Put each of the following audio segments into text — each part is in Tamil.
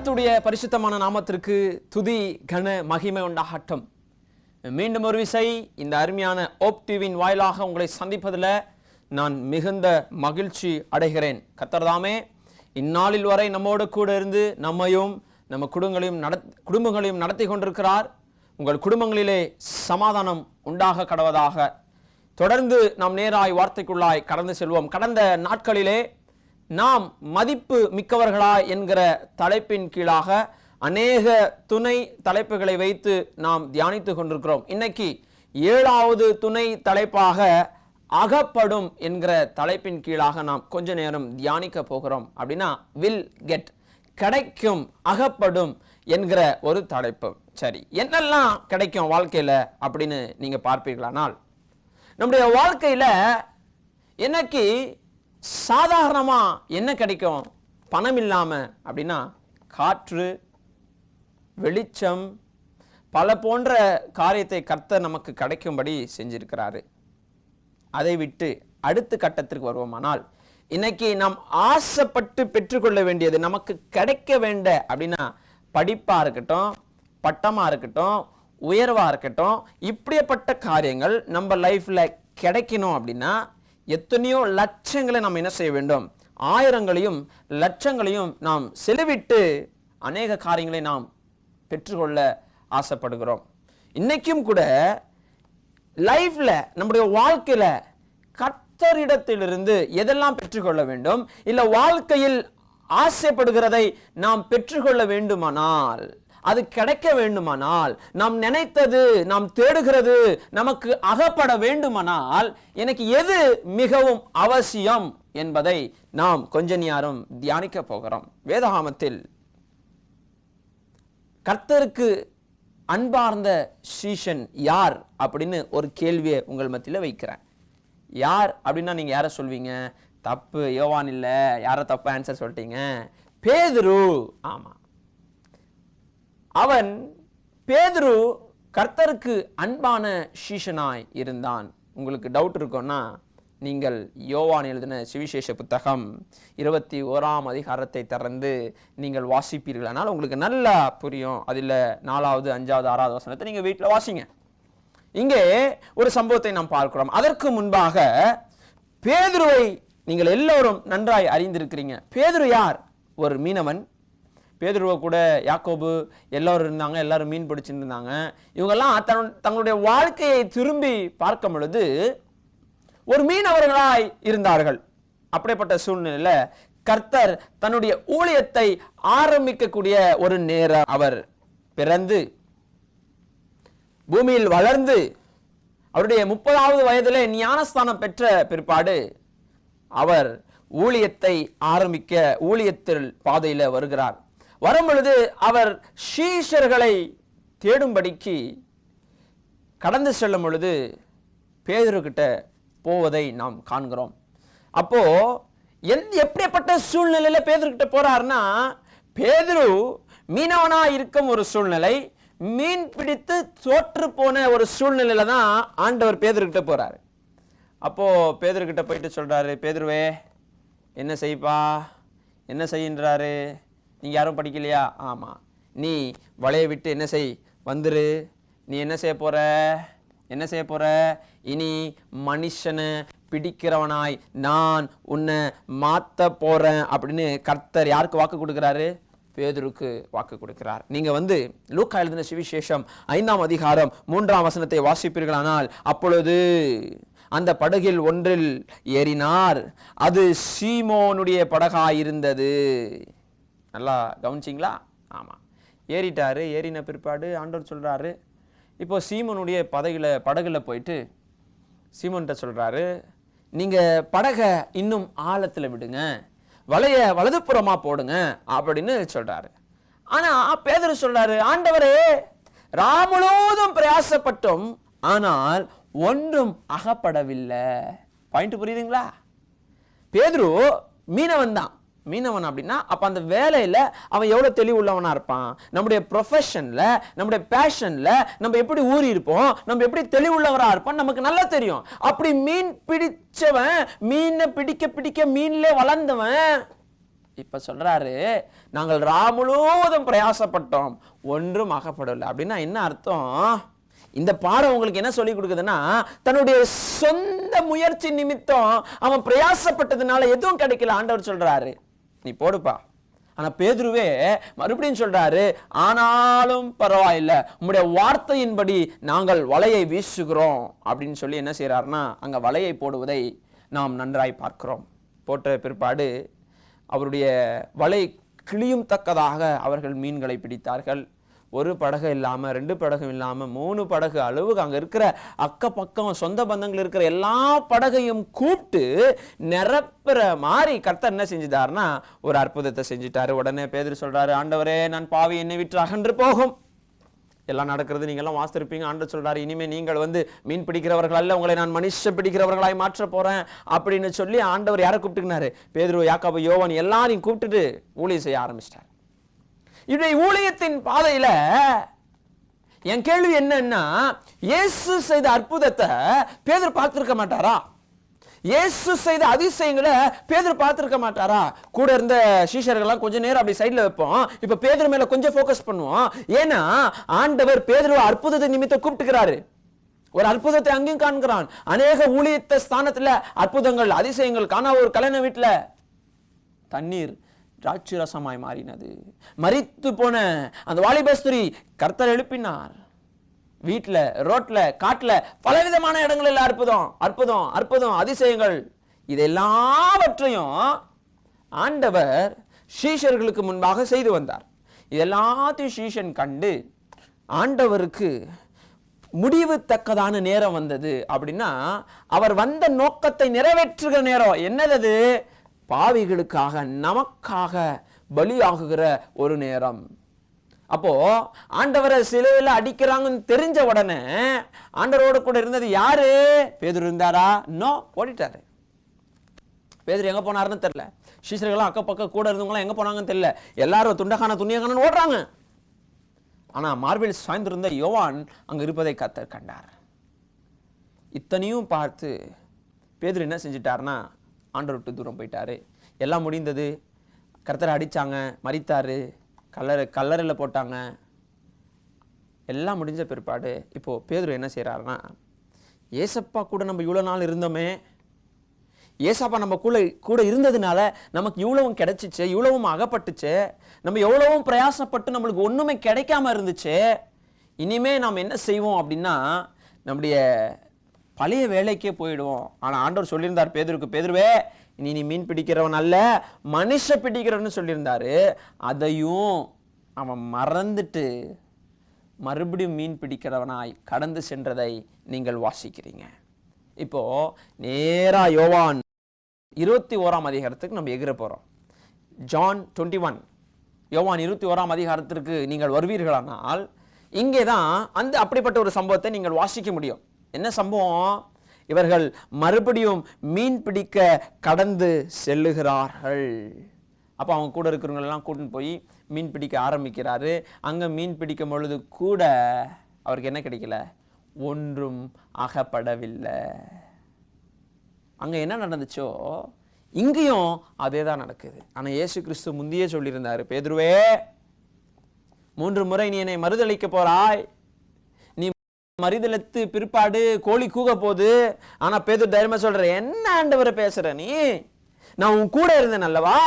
கர்த்தருடைய பரிசுத்தமான நாமத்திற்கு துதி கன மகிமை உண்டாகட்டும். மீண்டும் ஒரு விசை இந்த அருமையான ஓப் டிவியின் வாயிலாக உங்களை சந்திப்பதில் நான் மிகுந்த மகிழ்ச்சி அடைகிறேன். கர்த்தர் தாமே இந்நாளில் வரை நம்மோடு கூட இருந்து நம்மையும் நம்ம குடும்பங்களையும் நடத்தி கொண்டிருக்கிறார். உங்கள் குடும்பங்களிலே சமாதானம் உண்டாக கடவதாக. தொடர்ந்து நாம் நேராய் வார்த்தைக்குள்ளாய் கடந்து செல்வோம். கடந்த நாட்களிலே நாம் மதிப்பு மிக்கவர்களாய் என்கிற தலைப்பின் கீழாக அநேக துணை தலைப்புகளை வைத்து நாம் தியானித்து கொண்டிருக்கிறோம். இன்னைக்கு 7வது துணை தலைப்பாக அகப்படும் என்கிற தலைப்பின் கீழாக நாம் கொஞ்ச நேரம் தியானிக்க போகிறோம். அப்படின்னா வில் கெட், கிடைக்கும், அகப்படும் என்கிற ஒரு தலைப்பு. சரி, என்னெல்லாம் கிடைக்கும் வாழ்க்கையில அப்படின்னு நீங்க பார்ப்பீர்களானால், நம்முடைய வாழ்க்கையில இன்னைக்கு சாதாரணமா என்ன கிடைக்கும்? பணம் இல்லாம அப்படின்னா காற்று, வெளிச்சம், பல போன்ற காரியத்தை கர்த்தர் நமக்கு கிடைக்கும்படி செஞ்சிருக்கிறாரு. அதை விட்டு அடுத்த கட்டத்திற்கு வருவோமானால், இன்னைக்கு நாம் ஆசைப்பட்டு பெற்றுக்கொள்ள வேண்டியது, நமக்கு கிடைக்க வேண்ட அப்படின்னா படிப்பா இருக்கட்டும், பட்டமா இருக்கட்டும், உயர்வா இருக்கட்டும், இப்படிப்பட்ட காரியங்கள் நம்ம லைஃப்ல கிடைக்கணும் அப்படின்னா எத்தனையோ லட்சங்களை நாம் என்ன செய்ய வேண்டும்? ஆயிரங்களையும் லட்சங்களையும் நாம் செலவிட்டு அநேக காரியங்களை நாம் பெற்றுக்கொள்ள ஆசைப்படுகிறோம். இன்னைக்கும் கூட லைஃப்ல, நம்முடைய வாழ்க்கையில கர்த்தரிடத்திலிருந்து எதெல்லாம் பெற்றுக்கொள்ள வேண்டும், இல்ல வாழ்க்கையில் ஆசைப்படுகிறதை நாம் பெற்றுக்கொள்ள வேண்டுமானால், அது கிடைக்க வேண்டுமானால், நாம் நினைத்தது, நாம் தேடுகிறது நமக்கு அகப்பட வேண்டுமானால், எனக்கு எது மிகவும் அவசியம் என்பதை நாம் கொஞ்ச நேரம் தியானிக்க போகிறோம். வேதாகமத்தில் கர்த்தருக்கு அன்பார்ந்த சீஷன் யார் அப்படின்னு ஒரு கேள்வியை உங்கள் மத்தியில் வைக்கிறேன். யார் அப்படின்னா நீங்க யாரை சொல்வீங்க? தப்பு, யோவான் இல்ல. யார தப்பு ஆன்சர் சொல்லிட்டீங்க? பேதுரு. ஆமா, அவன் பேதுரு கர்த்தருக்கு அன்பான சீஷனாய் இருந்தான். உங்களுக்கு டவுட் இருக்கும்னா நீங்கள் யோவான் எழுதின சுவிசேஷ புத்தகம் 21ஆம் அதிகாரத்தை திறந்து நீங்கள் வாசிப்பீர்களானால் உங்களுக்கு நல்லா புரியும். அதில் 4வது, 5வது, 6வது வசனத்தை நீங்க வீட்டில் வாசிங்க. இங்கே ஒரு சம்பவத்தை நாம் பார்க்கிறோம். அதற்கு முன்பாக பேதுருவை நீங்கள் எல்லோரும் நன்றாய் அறிந்திருக்கிறீங்க. பேதுரு யார்? ஒரு மீனவன். பேதுருவை கூட யாக்கோபு எல்லாரும் இருந்தாங்க, எல்லாரும் மீன் பிடிச்சிட்டு இருந்தாங்க. இவங்கெல்லாம் தங்களுடைய வாழ்க்கையை திரும்பி பார்க்கும் பொழுது ஒரு மீனவர்களாய் இருந்தார்கள். அப்படிப்பட்ட சூழ்நிலையில கர்த்தர் தன்னுடைய ஊழியத்தை ஆரம்பிக்கக்கூடிய ஒரு நேரம் அவர் பிறந்து பூமியில் வளர்ந்து அவருடைய 30வது வயதிலே ஞானஸ்தானம் பெற்ற பிற்பாடு அவர் ஊழியத்தை ஆரம்பிக்க ஊழியத்தில் பாதையில வருகிறார். வரும் பொழுது அவர் சீஷர்களை தேடும்படிக்கு கடந்து செல்லும் பொழுது பேதுரு கிட்ட போவதை நாம் காண்கிறோம். அப்போ எப்படிப்பட்ட சூழ்நிலையில பேதுரு கிட்ட போறாருன்னா, பேதுரு மீனவனா இருக்கும் ஒரு சூழ்நிலை, மீன் பிடித்து தோற்று போன ஒரு சூழ்நிலையில தான் ஆண்டவர் பேதுரு கிட்ட போறாரு. அப்போ பேதுரு கிட்ட போயிட்டு சொல்றாரு, பேதுருவே என்ன செய்ப்பா, என்ன செய்கின்றாரு? நீங்க யாரும் படிக்கலையா? ஆமா, நீ வலையை விட்டு என்ன செய், வந்துரு. நீ என்ன செய்ய போற? என்ன செய்ய போற? இனி மனுஷனை பிடிக்கிறவனாய் நான் உன்னை மாத்த போறேன் அப்படின்னு கர்த்தர் யாருக்கு வாக்கு கொடுக்கிறாரு? பேதுருக்கு வாக்கு கொடுக்கிறார். நீங்க லூக்கா எழுதின சுவிசேஷம் 5ஆம் அதிகாரம் 3ஆம் வசனத்தை வாசிப்பீர்களானால், அப்பொழுது அந்த படகில் ஒன்றில் ஏறினார், அது சீமோனுடைய படகாயிருந்தது. நல்லா கவனிச்சிங்களா? ஆமா, ஏறிட்டாரு. ஏறின பிற்பாடு ஆண்டவர் சொல்றாரு, இப்போ சீமோனுடைய படகுல போயிட்டு சீமோன்கிட்ட சொல்றாரு, நீங்க படகை இன்னும் ஆழத்துல விடுங்க, வலைய வலதுபுறமா போடுங்க அப்படின்னு சொல்றாரு. ஆனா பேதுரு சொல்றாரு, ஆண்டவரே ராமுழுவதும் பிரயாசப்பட்டும் ஆனால் ஒன்றும் அகப்படவில்லை. பாயிண்ட் புரியுதுங்களா? பேதுரு மீனவன் தான். மீனவன் அப்படின்னா அப்ப அந்த வேலையில அவன் எவ்வளவு தெளிவுள்ளவனா இருப்பான். நம்முடைய ப்ரொஃபஷன்ல, நம்முடைய பேஷன்ல நம்ம எப்படி ஊறி இருப்போம், நம்ம எப்படி தெளிவுள்ளவரா இருப்போம் நமக்கு நல்லா தெரியும். அப்படி மீன் பிடிச்சவன், மீனை பிடிக்க பிடிக்க மீன்ல வளர்ந்தவன் இப்ப சொல்றாரு, நாங்கள் முழுவதும் பிரயாசப்பட்டோம், ஒன்றும் அகப்படவில்லை. அப்படின்னா என்ன அர்த்தம்? இந்த பாடம் உங்களுக்கு என்ன சொல்லி கொடுக்குதுன்னா, தன்னுடைய சொந்த முயற்சி நிமித்தம் அவன் பிரயாசப்பட்டதுனால எதுவும் கிடைக்கல. ஆண்டவர் சொல்றாரு, நீ போடுப்பா. ஆனா பேதுருவே மறுபடியும் சொல்றாரு, ஆனாலும் பரவாயில்லை, உம்முடைய வார்த்தையின்படி நாங்கள் வலையை வீசுகிறோம் அப்படின்னு சொல்லி என்ன செய்யறாருன்னா, அங்க வலையை போடுவதை நாம் நன்றாய் பார்க்கிறோம். போட்ட பிற்பாடு அவருடைய வலை கிளியும் தக்கதாக அவர்கள் மீன்களை பிடித்தார்கள். ஒரு படகு இல்லாம, 2 படகு இல்லாம, 3 படகு அளவுக்கு அங்க இருக்கிற அக்க பக்கம் சொந்த பந்தங்கள் இருக்கிற எல்லா படகையும் கூப்பிட்டு நிரப்புற மாதிரி கர்த்தர் என்ன செஞ்சுட்டாருன்னா ஒரு அற்புதத்தை செஞ்சுட்டாரு. உடனே பேதுரு சொல்றாரு, ஆண்டவரே, நான் பாவி, என்னை விட்டு அகன்று போகும். எல்லாம் நடக்கிறது நீங்க எல்லாம் வாசித்திருப்பீங்க. ஆண்டவர் சொல்றாரு, இனிமே நீங்கள் மீன் பிடிக்கிறவர்கள் அல்ல, உங்களை நான் மனுஷ பிடிக்கிறவர்களாய் மாற்ற போறேன் அப்படின்னு சொல்லி ஆண்டவர் யாரை கூப்பிட்டுக்கினாரு? பேதுரு, யாக்கோபு, யோவான் எல்லாரையும் கூப்பிட்டுட்டு ஊழியம் செய்ய ஆரம்பிச்சிட்டார். இவருடைய ஊழியத்தின் பாதையில என் கேள்வி என்னன்னா, இயேசு செய்த அற்புதத்தை பேதுரு பார்த்திருக்க மாட்டாரா? இயேசு செய்த அதிசயங்களை பேதுரு பார்த்திருக்க மாட்டாரா? கூட இருந்த சீஷர்கள்லாம் கொஞ்ச நேரம் அப்படி சைட்ல வைப்போம், இப்ப பேதுரு மேல கொஞ்சம் போக்கஸ் பண்ணுவோம். ஏன்னா ஆண்டவர் பேதுரு அற்புதத்தை நிமித்தம் கூப்பிட்டுக்கிறாரு. ஒரு அற்புதத்தை அங்கேயும் காண்கிறான். அநேக ஊழியத்த ஸ்தானத்துல அற்புதங்கள், அதிசயங்கள் காண. ஒரு கல்யாண வீட்டுல தண்ணீர் திராட்சை ரசமாய் மாறினது. மரித்து போன அந்த வாலிபஸ்துரி கர்த்தர் எழுப்பினார். வீட்டுல, ரோட்ல, காட்டுல, பலவிதமான இடங்களில் அற்புதம் அற்புதம் அற்புதம் அதிசயங்கள். இதெல்லாவற்றையும் ஆண்டவர் சீஷர்களுக்கு முன்பாக செய்து வந்தார். இதெல்லாத்தையும் சீஷன் கண்டு ஆண்டவருக்கு முடிவு தக்கதான நேரம் வந்தது. அப்படின்னா அவர் வந்த நோக்கத்தை நிறைவேற்றுகிற நேரம். என்னது? பாவிகளுக்காக, நமக்காக பலியாகுகிற ஒரு நேரம். அப்போ ஆண்டவரை சிலுவையில் அடிக்கிறாங்கன்னு தெரிஞ்ச உடனே ஆண்டவரோடு கூட இருந்தது யாரு? பேதுரு இருந்தாரா? நோ, ஓடிட்டாரு. பேதுரு எங்க போனாருன்னு தெரியல. சீஷர்களும் அக்கப்பக்க கூட இருந்தவங்களாம் எங்க போனாங்கன்னு தெரியல. எல்லாரும் துண்டியகான ஓடுறாங்க. ஆனா மார்பில் சாய்ந்திருந்த யோவான் அங்க இருப்பதை கர்த்தர் கண்டார். இத்தனையும் பார்த்து பேதுரு என்ன செஞ்சிட்டாருன்னா, ஆண்டவர் விட்டு தூரம் போயிட்டாரு. எல்லாம் முடிந்தது. கர்த்தரை அடிச்சாங்க, மரித்தாரு, கல்லறையில் போட்டாங்க. எல்லாம் முடிஞ்ச பிற்பாடு இப்போ பேதுரு என்ன செய்யறாருன்னா, ஏசப்பா கூட நம்ம இவ்வளவு நாள் இருந்தோமே, ஏசப்பா நம்ம கூட இருந்ததுனால நமக்கு இவ்வளவும் கிடைச்சிச்சு, இவ்வளவும் அகப்பட்டுச்சு, நம்ம எவ்வளவும் பிரயாசப்பட்டு நம்மளுக்கு ஒண்ணுமே கிடைக்காம இருந்துச்சு. இனிமே நாம் என்ன செய்வோம் அப்படின்னா, நம்முடைய பழைய வேலைக்கே போயிடுவோம். ஆனா ஆண்டவர் சொல்லியிருந்தார் பேதுருக்கு, பேதுருவே, நீ மீன் பிடிக்கிறவன் அல்ல, மனுஷ பிடிக்கிறவன் சொல்லியிருந்தாரு. அதையும் அவன் மறந்துட்டு மறுபடியும் மீன் பிடிக்கிறவனாய் கடந்து சென்றதை நீங்கள் வாசிக்கிறீங்க. இப்போ நேரா யோவான் 21ஆம் அதிகாரத்துக்கு நம்ம எகிர போறோம். ஜான் 21, யோவான் 21ஆம் அதிகாரத்திற்கு நீங்கள் வருவீர்களானால் இங்கேதான் அந்த அப்படிப்பட்ட ஒரு சம்பவத்தை நீங்கள் வாசிக்க முடியும். என்ன சம்பவம்? இவர்கள் மறுபடியும் மீன் பிடிக்க கடந்து செல்லுகிறார்கள். அப்ப அவங்க கூட இருக்கிறவங்க எல்லாம் கூட்டின்னு போய் மீன் பிடிக்க ஆரம்பிக்கிறாரு. அங்க மீன் பிடிக்கும் பொழுது கூட அவருக்கு என்ன கிடைக்கல? ஒன்றும் அகப்படவில்லை. அங்க என்ன நடந்துச்சோ இங்கேயும் அதேதான் நடக்குது. ஆனா இயேசு கிறிஸ்து முந்தியே சொல்லியிருந்தாரு, பேதுருவே, 3 முறை நீ என்னை மறுதலிக்க போறாய், நீ மறுதலித்து பிற்பாடு கோழி கூக போது. ஆனா பேதுரு தைரியமா சொல்ற, என்ன ஆண்டவரை பேசுற நீ? நான் உன் கூட இருந்தேன் அல்லவா,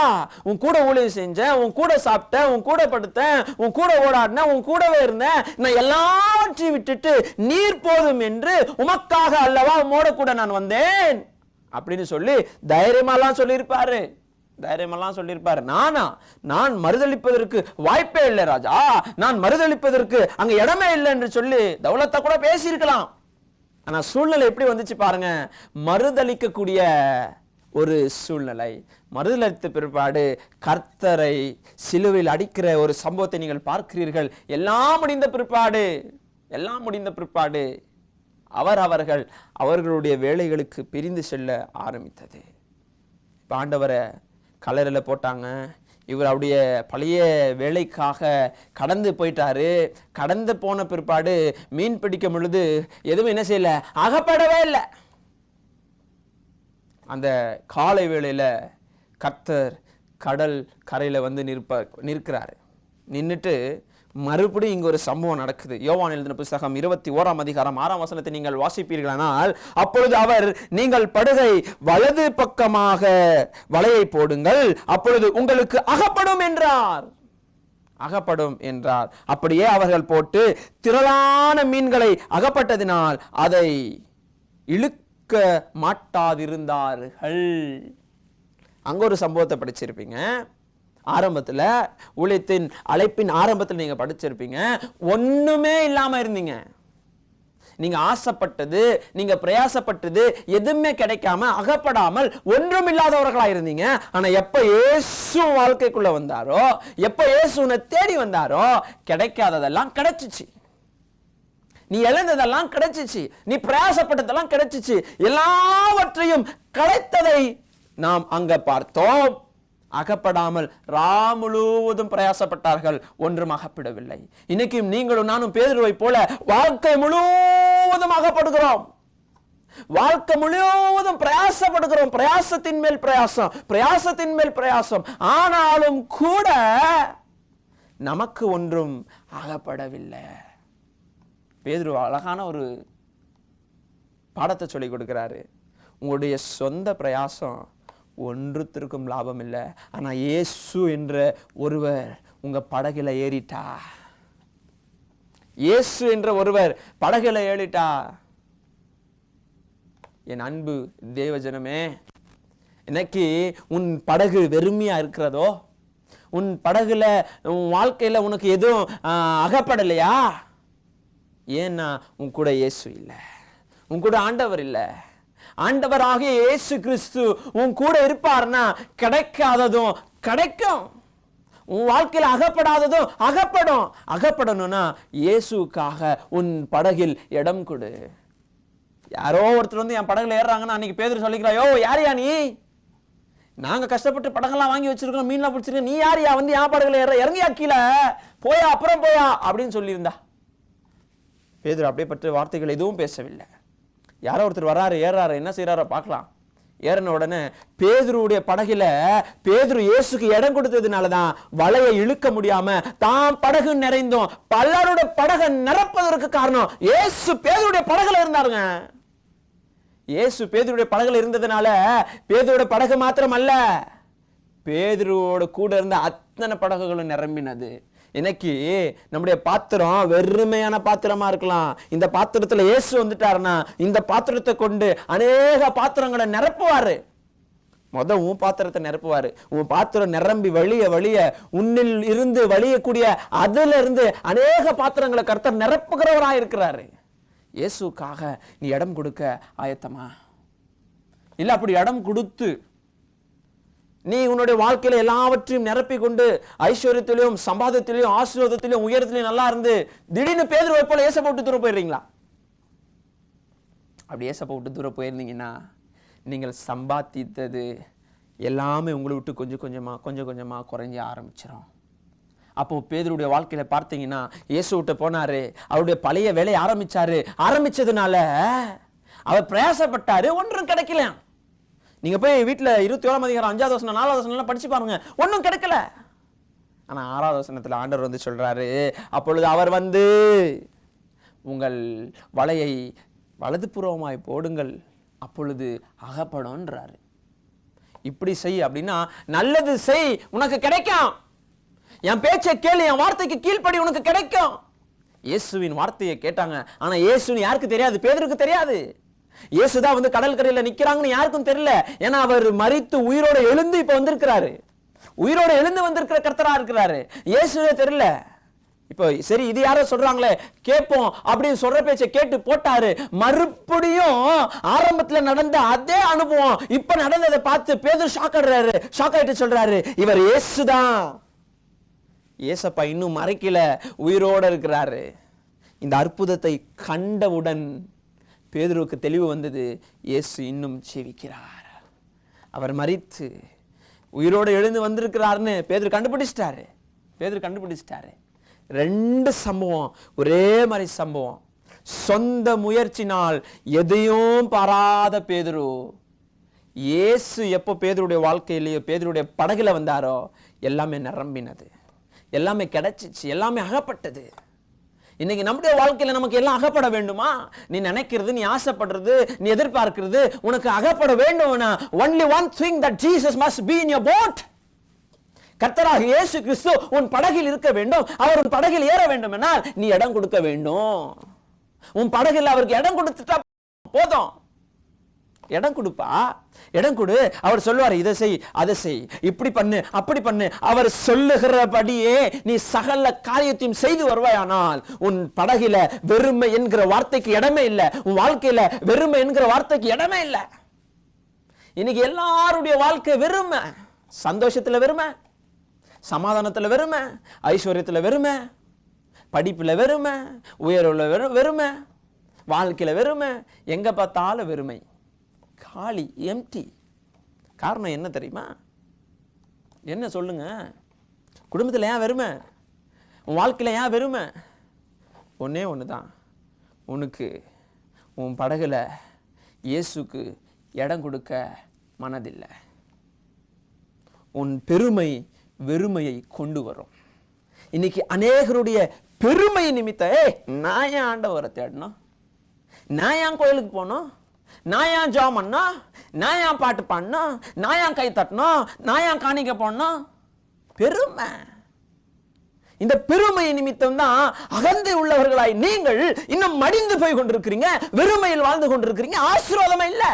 உன் கூட ஊழியம் செஞ்சேன், உன் கூட சாப்பிட்டேன், உன் கூட படுத்தேன், உன் கூட ஓடாடினேன், உன் கூடவே இருந்தேன். நான் எல்லாவற்றையும் விட்டுட்டு நீர் போதும் என்று உமக்காக அல்லவா உம்மோட கூட நான் வந்தேன் அப்படின்னு சொல்லி தைரியமெல்லாம் சொல்லியிருப்பாரு. தைரியமெல்லாம் சொல்லியிருப்பாரு. நான் மறுதளிப்பதற்கு வாய்ப்பே இல்லை ராஜா, நான் மறுதளிப்பதற்கு அங்க இடமே இல்லை என்று சொல்லி தௌலத்தை கூட பேசியிருக்கலாம். ஆனா சூழ்நிலை எப்படி வந்துச்சு பாருங்க. மறுதளிக்கக்கூடிய ஒரு சூழ்நிலை. மறுதளித்த பிற்பாடு கர்த்தரை சிலுவையில் அடிக்கிற ஒரு சம்பவத்தை நீங்கள் பார்க்கிறீர்கள். எல்லாம் முடிந்த பிற்பாடு அவர்களுடைய வேலைகளுக்கு பிரிந்து செல்ல ஆரம்பித்தது. இப்ப ஆண்டவரை கல்லறையில் போட்டாங்க. இவர் அவருடைய பழைய வேலைக்காக கடந்து போயிட்டாரு. கடந்து போன பிற்பாடு மீன் பிடிக்கும் பொழுது எதுவும் என்ன செய்யல, அகப்படவே இல்லை. அந்த காலை வேளையில கர்த்தர் கடல் கரையில வந்து நிற்கிறாரு. நின்றுட்டு மறுபடியும் இங்க ஒரு சம்பவம் நடக்குது. யோவான் எழுதின புத்தகம் 21ஆம் அதிகாரம் 6ஆம் வசனத்தை நீங்கள் வாசிப்பீர்களானால், அப்பொழுது அவர், நீங்கள் படகை வலது பக்கமாக வலையை போடுங்கள், அப்பொழுது உங்களுக்கு அகப்படும் என்றார். அகப்படும் என்றார். அப்படியே அவர்கள் போட்டு திரளான மீன்களை அகப்பட்டதினால் அதை இழுக்க மாட்டாதிருந்தார்கள். அங்க ஒரு சம்பவத்தை படிச்சிருப்பீங்க. ஆரம்பத்துல ஊழியத்தின் அழைப்பின் ஆரம்பத்தில் நீங்க படிச்சிருப்பீங்க. ஒண்ணுமே இல்லாம இருந்தீங்க. நீங்க ஆசைப்பட்டது, நீங்க பிரயாசப்பட்டது எதுவுமே கிடைக்காம, அகப்படாமல் ஒன்றும் இல்லாதவர்களா இருந்தீங்க. ஆனா எப்ப இயேசு வாழ்க்கைக்குள்ள வந்தாரோ, எப்ப இயேசு உன்னை தேடி வந்தாரோ, கிடைக்காததெல்லாம் கிடைச்சிச்சு. நீ இழந்ததெல்லாம் கிடைச்சிச்சு. நீ பிரயாசப்பட்டதெல்லாம் கிடைச்சிச்சு. எல்லாவற்றையும் கிடைத்ததை நாம் அங்க பார்த்தோம். அகப்படாமல் முழுவதும் பிரயாசப்பட்டார்கள், ஒன்றும் அகப்படவில்லை. இன்னைக்கும் நீங்களும் நானும் பேதுருவை போல வாழ்க்கை முழுவதும் அகப்படுகிறோம். வாழ்க்கை முழுவதும் பிரயாசப்படுகிறோம். பிரயாசத்தின் மேல் பிரயாசம், பிரயாசத்தின் மேல் பிரயாசம். ஆனாலும் கூட நமக்கு ஒன்றும் அகப்படவில்லை. பேதுரு அழகான ஒரு பாடத்தை சொல்லிக் கொடுக்கிறாரு. உங்களுடைய சொந்த பிரயாசம் ஒன்றுத்திற்கும் லாபம் இல்லை. ஆனா இயேசு என்ற ஒருவர் உங்க படகுல ஏறிட்டா, இயேசு என்ற ஒருவர் படகுல ஏறிட்டா. என் அன்பு தேவஜனமே, இன்னைக்கு உன் படகு வெறுமையா இருக்கிறதோ, உன் படகுல உன் வாழ்க்கையில உனக்கு எதுவும் அகப்படலையா? ஏன்னா உன் கூட இயேசு இல்லை, உன் கூட ஆண்டவர் இல்லை. ஆண்டவராகிய இயேசு கிறிஸ்து உன் கூட இருப்பார்னா கிடைக்காததும் கிடைக்கும், உன் வாழ்க்கையில் அகப்படாததும் அகப்படும். அகப்படணும்னா இயேசுக்காக உன் படகில் இடம் கொடு. யாரோ ஒருத்தர் வந்து என் படகுல ஏறாங்கன்னா அன்னைக்கு பேதுரு சொல்லிக்கிறாயோ, யாரையா நீ? நாங்க கஷ்டப்பட்டு படகெல்லாம் வாங்கி வச்சிருக்கோம், மீன்லாம் பிடிச்சிருக்கோம், நீ யாரையா வந்து என் படகுல ஏற? இறங்கியா கீழே, போயா அப்புறம் போயா அப்படின்னு சொல்லியிருந்தா. பேதுரு அப்படியே பட்ட வார்த்தைகள் எதுவும் பேசவில்லை. யாரோ ஒருத்தர் வராரு, ஏறாரு, என்ன செய்யறாரோ பார்க்கலாம். ஏறின உடனே பேதுருடைய படகுல பேதுரு இயேசுக்கு இடம் கொடுத்ததுனாலதான் வலையை இழுக்க முடியாம தான் படகு நிறைந்தோம். பலருடைய படகை நிரப்பதற்கு காரணம் இயேசு பேதுருடைய படகுல இருந்தாருங்க. இயேசு பேதுருடைய படகுல இருந்ததுனால பேதுருடைய படகு மாத்திரம் அல்ல, பேதுருவோட கூட இருந்த அத்தனை படகுகளும் நிரம்பினது. இன்னைக்கு நம்முடைய பாத்திரம் வெறுமையான பாத்திரமா இருக்கலாம். இந்த பாத்திரத்துல இயேசு வந்துட்டாருன்னா இந்த பாத்திரத்தை கொண்டு அநேக பாத்திரங்களை நிரப்புவாரு. உன் பாத்திரத்தை நிரப்புவாரு. உன் பாத்திரம் நிரம்பி வழிய உன்னில் இருந்து வழியக்கூடிய அதுல இருந்து அநேக பாத்திரங்களை கர்த்தர் நிரப்புகிறவராய் இருக்கிறாரு. இயேசுக்காக நீ இடம் கொடுக்க ஆயத்தமா? இல்ல அப்படி இடம் கொடுத்து நீ உன்னுடைய வாழ்க்கையில எல்லாவற்றையும் நிரப்பி கொண்டு ஐஸ்வர்யத்திலையும் சம்பாதத்திலையும் ஆசீர்வாதத்திலையும் உயரத்திலையும் நல்லா இருந்து திடீர்னு பேதுருவை போல ஏசப்ப விட்டு தூரம் போயிடுறீங்களா? அப்படி ஏசப்ப விட்டு தூரம் போயிருந்தீங்கன்னா நீங்கள் சம்பாதித்தது எல்லாமே உங்களை விட்டு கொஞ்சம் கொஞ்சமா குறைஞ்ச ஆரம்பிச்சிடும். அப்போ பேதுருடைய வாழ்க்கையில பார்த்தீங்கன்னா இயேசு விட்டு போனாரு, அவருடைய பழைய வேலையை ஆரம்பிச்சதுனால அவர் பிரயாசப்பட்டாரு, ஒன்றும் கிடைக்கல. நீங்க போய் வீட்டுல 27ஆம் அதிகாரம் 5வது வசனம் 4வது வசனம் படிச்சு பாருங்க, ஒன்றும் கிடைக்கல. ஆனா 6வது வசனத்துல ஆண்டவர் வந்து சொல்றாரு, அப்பொழுது அவர் வந்து உங்கள் வலையை வலதுபுறமாய் போடுங்கள், அப்பொழுது அகப்படும்ன்றாரு. இப்படி செய் அப்படின்னா நல்லது செய், உனக்கு கிடைக்கும். என் பேச்சை கேளு, என் வார்த்தைக்கு கீழ்ப்படி, உனக்கு கிடைக்கும். இயேசுவின் வார்த்தையை கேட்டாங்க. ஆனா இயேசுன்னு யாருக்கு தெரியாது? பேதுருக்கு தெரியாது. இயேசுதான் வந்து கடல் கரையில நிக்கிறாங்கன்னு யாருக்கும் தெரியல. ஏன்னா அவர் மரித்து உயிரோட எழுந்து இப்ப வந்திருக்கிறாரு, உயிரோட எழுந்து வந்திருக்கிற கர்த்தரா இருக்கிறாரு. இயேசுவே தெரியல. இப்போ சரி இது யாரோ சொல்றாங்களே கேட்போம் அப்படின்னு சொல்ற பேச்சை கேட்டு போட்டாரு. மறுபடியும் ஆரம்பத்துல நடந்த அதே அனுபவம் இப்ப நடந்ததை பார்த்து பேதுரு ஷாக் ஆயிட்டு சொல்றாரு, இவர் இயேசுதான். இயேசப்பா இன்னும் மறைக்கல, உயிரோட இருக்கிறாரு. இந்த அற்புதத்தை கண்டவுடன் பேதுருவுக்கு தெளிவு வந்தது, இயேசு இன்னும் ஜீவிக்கிறார், அவர் மரித்து உயிரோடு எழுந்து வந்திருக்கிறார்னு பேதுரு கண்டுபிடிச்சிட்டாரு. 2 சம்பவம், ஒரே மாதிரி இயேசு எப்போ பேதுருடைய வாழ்க்கையிலேயோ பேதுருடைய படகுல வந்தாரோ எல்லாமே நிரம்பினது, எல்லாமே கிடைச்சிச்சு, எல்லாமே அகப்பட்டது. இன்னைக்கு நம்முடைய வாழ்க்கையில நமக்கு எல்லாம் அகப்பட வேண்டுமா? நீ நினைக்கிறது, நீ ஆசைப்படுறது, நீ எதிர்பார்க்கிறது உனக்கு அகப்பட வேண்டும்னா only one thing that Jesus must be in your boat. கர்த்தராக இயேசு கிறிஸ்து உன் படகில் இருக்க வேண்டும். அவர் உன் படகில் ஏற வேண்டும் என்றால் நீ இடம் கொடுக்க வேண்டும். உன் படகில் அவருக்கு இடம் கொடுத்துட்டா போதும். இடம் கொடுப்பா, இடம் கொடு. அவர் சொல்லுவார், இதை செய், அதை செய், இப்படி பண்ணு, அப்படி பண்ணு. அவர் சொல்லுகிறபடியே நீ சகல காரியத்தையும் செய்து வருவாயானால் உன் படகில வெறுமை என்கிற வார்த்தைக்கு இடமே இல்லை. உன் வாழ்க்கையில வெறுமை என்கிற வார்த்தைக்கு இடமே இல்லை. இன்னைக்கு எல்லாருடைய வாழ்க்கை வெறுமை. சந்தோஷத்துல வெறுமை, சமாதானத்துல வெறுமை, ஐஸ்வர்யத்துல வெறுமை, படிப்புல வெறுமை, உயர்வுல வெறுமை, வாழ்க்கையில வெறுமை, எங்க பார்த்தாலும் வெறுமை, காலி, எம்டி. காரணம் என்ன தெரியுமா? என்ன சொல்லுங்க? குடும்பத்தில் ஏன் வெறுமை? உன் வாழ்க்கையில் ஏன் வெறுமை? ஒன்னே ஒன்று தான், உனக்கு உன் படகுல இயேசுக்கு இடம் கொடுக்க மனதில்லை. உன் பெருமை வெறுமையை கொண்டு வரும். இன்னைக்கு அநேகருடைய பெருமை நிமித்தம், நான் ஏன் ஆண்டவரை தேடணும், நான் ஏன் கோயிலுக்கு போனோம், நான் ஏன் ஜாம் பண்ணா, நான் ஏன் பாட்டு பாடணும், நான் ஏன் கை தட்டணும், நான் ஏன் காணிக்க போடணும், பெருமை. இந்த பெருமை நிமித்தம் தான் அகந்தை உள்ளவர்களாய் நீங்கள் இன்னும் மடிந்து போய் கொண்டிருக்கிறீங்க, வெறுமையில் வாழ்ந்து கொண்டிருக்கிறீங்க. ஆசீர்வாதமே இல்ல,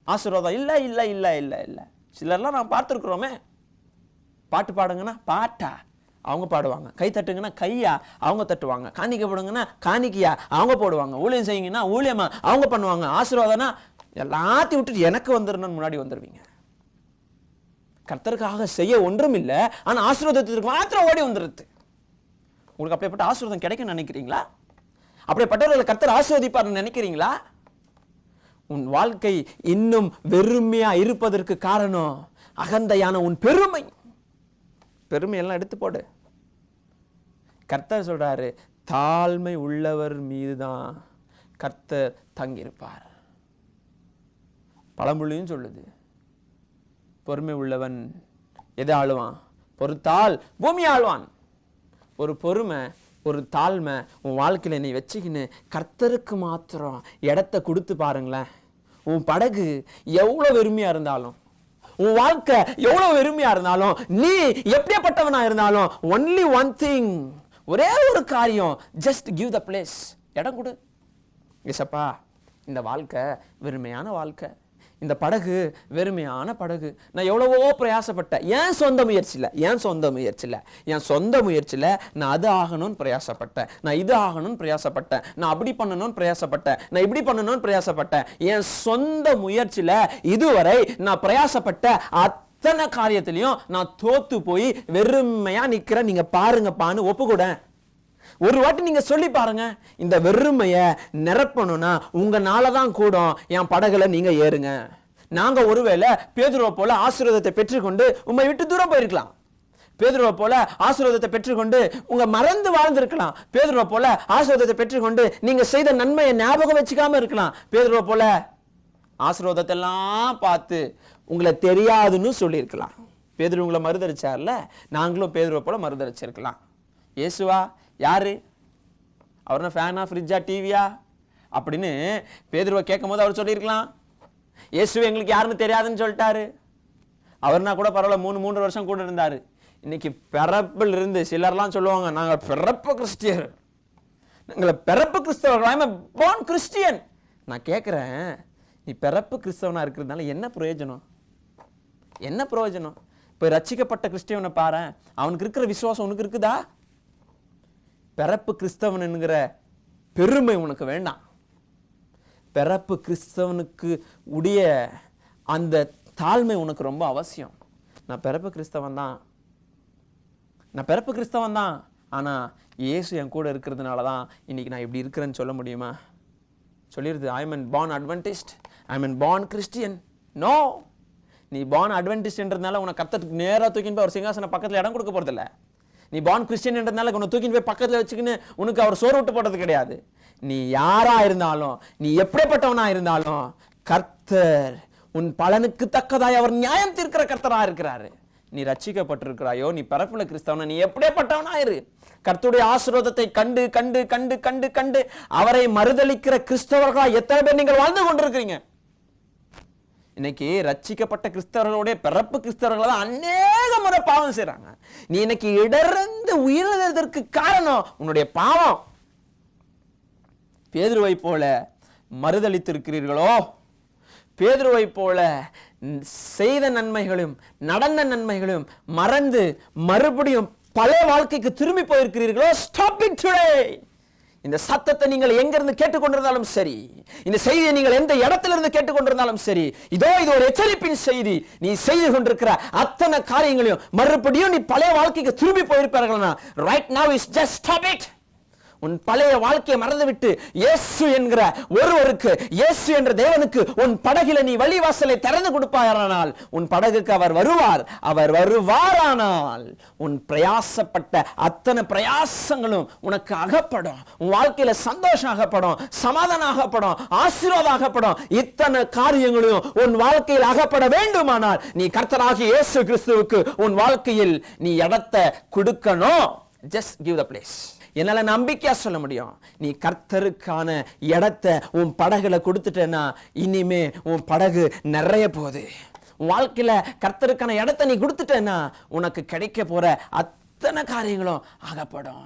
ஆசீர்வாதம் இல்ல இல்ல இல்ல இல்ல இல்ல. சிலர்லாம் நான் பார்த்துருக்கிறோமே, பாட்டு பாடுங்கன்னா பாட்டா அவங்க பாடுவாங்க, கை தட்டுங்கன்னா கையா அவங்க தட்டுவாங்க, காணிக்க போடுங்கன்னா காணிக்கையா அவங்க போடுவாங்க, ஊழியம் செய்யுங்கன்னா ஊழியமா அவங்க பண்ணுவாங்க. ஆசீர்வாதம்னா எல்லாத்தையும் விட்டுட்டு எனக்கு வந்துடணும்னு முன்னாடி வந்துடுவீங்க. கர்த்தருக்காக செய்ய ஒன்றும் இல்லை, ஆனா ஆசீர்வாதத்திற்கு மாத்திரம் ஓடி வந்துடுது. உங்களுக்கு அப்படிப்பட்ட ஆசீர்வாதம் கிடைக்கும் நினைக்கிறீங்களா? அப்படிப்பட்டவர்களை கர்த்தர் ஆசீர்வதிப்பார் நினைக்கிறீங்களா? உன் வாழ்க்கை இன்னும் வெறுமையா இருப்பதற்கு காரணம் அகந்தையான உன் பெருமை. பெருமையெல்லாம் எடுத்து போடு. கர்த்தர் சொல்றாரு, தாழ்மை உள்ளவர் மீதுதான் கர்த்தர் தங்கியிருப்பார். பழமொழியும் சொல்லுது, பொறுமை உள்ளவன் எதை ஆளுவான்? பொறுத்தால் பூமி ஆளுவான். ஒரு பொறுமை, ஒரு தாழ்மை உன் வாழ்க்கையில நீ வச்சுக்கின்னு கர்த்தருக்கு மாத்திரம் இடத்தை கொடுத்து பாருங்களேன். உன் படகு எவ்வளவு வெறுமையா இருந்தாலும், உன் வாழ்க்கை எவ்வளவு வெறுமையா இருந்தாலும், நீ எப்படிப்பட்டவனா இருந்தாலும், ஒன்லி ஒன் திங், ஒரே ஒரு காரியம், ஜஸ்ட் கிவ் த பிளேஸ், இடம் கொடு. ஏசப்பா, இந்த வாழ்க்கை வெறுமையான வாழ்க்கை, இந்த படகு வெறுமையான படகு, நான் எவ்வளவோ பிரயாசப்பட்டேன், என் சொந்த முயற்சியில் நான் அது ஆகணும்னு பிரயாசப்பட்டேன், நான் இது ஆகணும்னு பிரயாசப்பட்டேன், நான் அப்படி பண்ணணும்னு பிரயாசப்பட்டேன், நான் இப்படி பண்ணணும்னு பிரயாசப்பட்டேன். என் சொந்த முயற்சியில் இதுவரை நான் பிரயாசப்பட்ட அத்தனை காரியத்திலையும் நான் தோத்து போய் வெறுமையா நிக்கிறேன். நீங்க பாருங்கப்பான்னு ஒப்புக்கூட ஒரு வாட்டி நீங்க சொல்லி பாருங்க. இந்த வெறுமைய நிரப்பணும்னா உங்கனால தான் கூடும். என் படகுல நீங்க ஏறுங்க. நாங்க ஒருவேளை பேதுருவை போல ஆசீர்வாதத்தை பெற்றுக்கொண்டு உம்மை விட்டு தூரம் போயிருக்கலாம். பேதுருவை போல ஆசீர்வாதத்தை பெற்றுக்கொண்டு உங்க மறந்து வாழ்ந்திருக்கலாம். பேதுருவை போல ஆசீர்வாதத்தை பெற்றுக்கொண்டு நீங்க செய்த நன்மையை ஞாபகம் வச்சுக்காம இருக்கலாம். பேதுருவை போல ஆசீர்வாதத்தை எல்லாம் பார்த்து உங்களை தெரியாதுன்னு சொல்லியிருக்கலாம். பேதுரு உங்களை மறுதளிச்சார்ல, நாங்களும் பேதுருவை போல மறுதளிச்சிருக்கலாம். இயேசுவா யாரு? அவர்னா ஃபேனா, ஃப்ரிட்ஜா, டிவியா அப்படின்னு பேதுருவை கேட்கும் போது அவர் சொல்லியிருக்கலாம். இயேசுவை எங்களுக்கு யாருன்னு தெரியாதுன்னு சொல்லிட்டாரு. அவர்னா கூட பரவாயில்ல, 3 வருஷம் கூட இருந்தாரு. இன்னைக்கு பிறப்பில் இருந்து சிலர்லாம் சொல்லுவாங்க, நாங்கள் பிறப்பு கிறிஸ்டியர், நாங்கள் பிறப்பு கிறிஸ்தவர்கள், பார்ன் கிறிஸ்டியன். நான் கேட்குறேன், நீ பிறப்பு கிறிஸ்தவனா இருக்கிறதுனால என்ன பிரயோஜனம்? என்ன பிரயோஜனம்? இப்போ ரட்சிக்கப்பட்ட கிறிஸ்டியவனை பாரு, அவனுக்கு இருக்கிற விசுவாசம் உனக்கு இருக்குதா? பிறப்பு கிறிஸ்தவன் என்கிற பெருமை உனக்கு வேண்டாம். பிறப்பு கிறிஸ்தவனுக்கு உடைய அந்த தாழ்மை உனக்கு ரொம்ப அவசியம். நான் பிறப்பு கிறிஸ்தவன் தான், ஆனா இயேசு என் கூட இருக்கிறதுனால தான் இன்னைக்கு நான் இப்படி இருக்கிறேன்னு சொல்ல முடியுமா? சொல்லிடுது, I am born Adventist, I am born Christian. No, நீ பார்ன் அட்வென்டிஸ்ட்ன்றதுனால உனக்கு கர்த்தருக்கு நேராக தூக்கின்னு போய் ஒரு சிங்காசன பக்கத்தில் இடம் கொடுக்க போறதில்ல. நீ பார்ன் கிறிஸ்டியன் என்றதுனால உன்னை தூக்கின்னு போய் பக்கத்தில் வச்சுக்கின்னு உனக்கு அவர் சோறு விட்டு போடுறது கிடையாது. நீ யாரா இருந்தாலும், நீ எப்படிப்பட்டவனா இருந்தாலும், கர்த்தர் உன் பலனுக்கு தக்கதாய் அவர் நியாயம் தீர்க்கிற கர்த்தரா இருக்கிறாரு. நீ ரட்சிக்கப்பட்டிருக்கிறாயோ, நீ பிறப்புல கிறிஸ்தவனா, நீ எப்படிப்பட்டவனா இரு, கர்த்தருடைய ஆசீர்வாதத்தை கண்டு கண்டு கண்டு கண்டு கண்டு அவரை மறுதலிக்கிற கிறிஸ்தவர்களா எத்தனை பேர் நீங்கள் வாழ்ந்து கொண்டிருக்கிறீங்க? இன்னைக்கு ரட்சிக்கப்பட்ட கிறிஸ்தவர்களுடைய பிறப்பு கிறிஸ்தவர்கள் தான் அநேக முறை பாவம் செய்றாங்க. நீ இன்னைக்கு இடர்ந்து உயிரிழந்ததற்கு காரணம் உன்னுடைய பாவம். பேதுருவை போல மறுதலித்திருக்கிறீர்களோ, பேதுருவை போல செய்த நன்மைகளும் நடந்த நன்மைகளும் மறந்து மறுபடியும் பழைய வாழ்க்கைக்கு திரும்பி போயிருக்கிறீர்களோ, ஸ்டாப் இட் டுடே. இந்த சத்தத்தை நீங்கள் எங்கிருந்து கேட்டுக்கொண்டிருந்தாலும் சரி, இந்த செய்தியை நீங்கள் எந்த இடத்திலிருந்து கேட்டுக்கொண்டிருந்தாலும் சரி, இது ஒரு எச்சரிப்பின் செய்தி. நீ செய்து கொண்டிருக்கிற அத்தனை காரியங்களையும் மறுபடியும் நீ பழைய வாழ்க்கைக்கு திரும்பி போயிருப்பார்களா, right now is just stop it. உன் பழைய வாழ்க்கையை மறந்துவிட்டு இயேசு என்கிற ஒருவருக்கு, இயேசு என்ற தேவனுக்கு உன் படகில நீ வழிவாசலை திறந்து கொடுப்பாயானால் உன் படகுக்கு அவர் வருவார். அவர் வருவாரானால் உன் பிரயாசப்பட்ட அத்தனை பிரயாசங்களும் உனக்கு அகப்படும். உன் வாழ்க்கையில சந்தோஷம் அகப்படும், சமாதானம் அகப்படும், ஆசீர்வாதம் அகப்படும். இத்தனை காரியங்களையும் உன் வாழ்க்கையில் அகப்பட வேண்டுமானால் நீ கர்த்தராகிய இயேசு கிறிஸ்துவுக்கு உன் வாழ்க்கையில் நீ இடத்தை கொடுக்கணும். Just give the place. என்னால நம்பிக்கையா சொல்ல முடியும், நீ கர்த்தருக்கான இடத்தை உன் படகுல கொடுத்துட்டேன்னா இனிமே உன் படகு நிறைய போகுது. உன் வாழ்க்கையில கர்த்தருக்கான இடத்தை நீ கொடுத்துட்டேன்னா உனக்கு கிடைக்க போற அத்தனை காரியங்களும் அகப்படும்.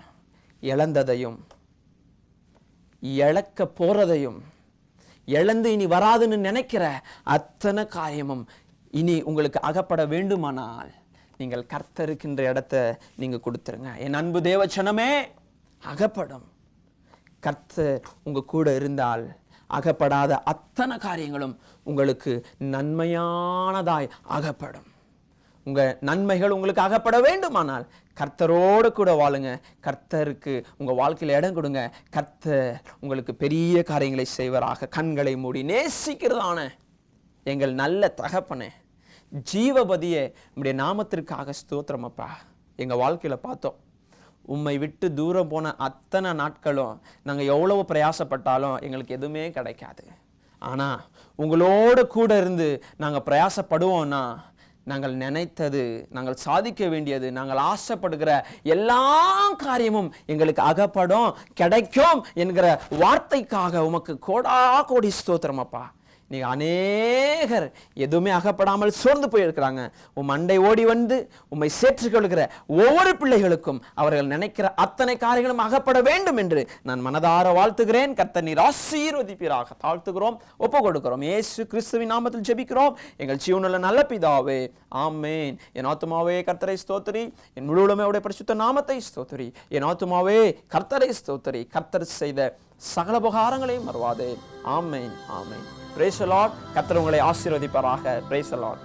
இழந்ததையும் இழக்க போறதையும் இழந்து இனி வராதுன்னு நினைக்கிற அத்தனை காரியமும் இனி உங்களுக்கு அகப்பட வேண்டுமானால் நீங்கள் கர்த்தருக்கின்ற இடத்தை நீங்க கொடுத்துருங்க. என் அன்பு தேவச்சனமே, அகப்படும். கர்த்தர் உங்க கூட இருந்தால் அகப்படாத அத்தனை காரியங்களும் உங்களுக்கு நன்மையானதாய் அகப்படும். உங்க நன்மைகள் உங்களுக்கு அகப்பட வேண்டுமானால் கர்த்தரோடு கூட வாழுங்க. கர்த்தருக்கு உங்க வாழ்க்கையில இடம் கொடுங்க. கர்த்தர் உங்களுக்கு பெரிய காரியங்களை செய்வராக. கண்களை மூடி நேசிக்கிறதான எங்கள் நல்ல தகப்பனே, ஜீவபதியே, உம்முடைய நாமத்திற்காக ஸ்தோத்திரம் அப்பா. எங்க வாழ்க்கையில பார்த்தோம், உம்மை விட்டு தூரம் போன அத்தனை நாட்களும் நாங்கள் எவ்வளவு பிரயாசப்பட்டாலும் எங்களுக்கு எதுவுமே கிடைக்காது. ஆனால் உங்களோட கூட இருந்து நாங்கள் பிரயாசப்படுவோம்னா நாங்கள் நினைத்தது, நாங்கள் சாதிக்க வேண்டியது, நாங்கள் ஆசைப்படுகிற எல்லா காரியமும் எங்களுக்கு அகப்படும், கிடைக்கும் என்கிற வார்த்தைக்காக உமக்கு கோடா கோடி ஸ்தோத்திரம் அப்பா. நீ அநேகர் எதுவுமே அகப்படாமல் சோர்ந்து போயிருக்கிறாங்க. உம் அண்டை ஓடி வந்து உம்மை சேர்த்துக்கொள்கிற ஒவ்வொரு பிள்ளைகளுக்கும் அவர்கள் நினைக்கிற அத்தனை காரியங்களும் அகப்பட வேண்டும் என்று நான் மனதார வாழ்த்துகிறேன். கர்த்தர் நீர் ஆசீர்வதிப்பீராக. தாழ்த்துகிறோம், ஒப்பு கொடுக்கிறோம். இயேசு கிறிஸ்துவின் நாமத்தில் ஜெபிக்கிறோம் எங்கள் ஜீவனுள்ள நல்ல பிதாவே, ஆமென். என் ஆத்துமாவே கர்த்தரை ஸ்தோத்திரி, என் முழுவதுமே அவருடைய பரிசுத்த நாமத்தை ஸ்தோத்திரி. என் ஆத்துமாவே கர்த்தரை ஸ்தோத்திரி, கர்த்தர் செய்த சகல உபகாரங்களையும் மறவாதே. ஆமென், ஆமென். Praise the Lord. கர்த்தர் உங்களை ஆசீர்வதிப்பாராக. Praise the Lord.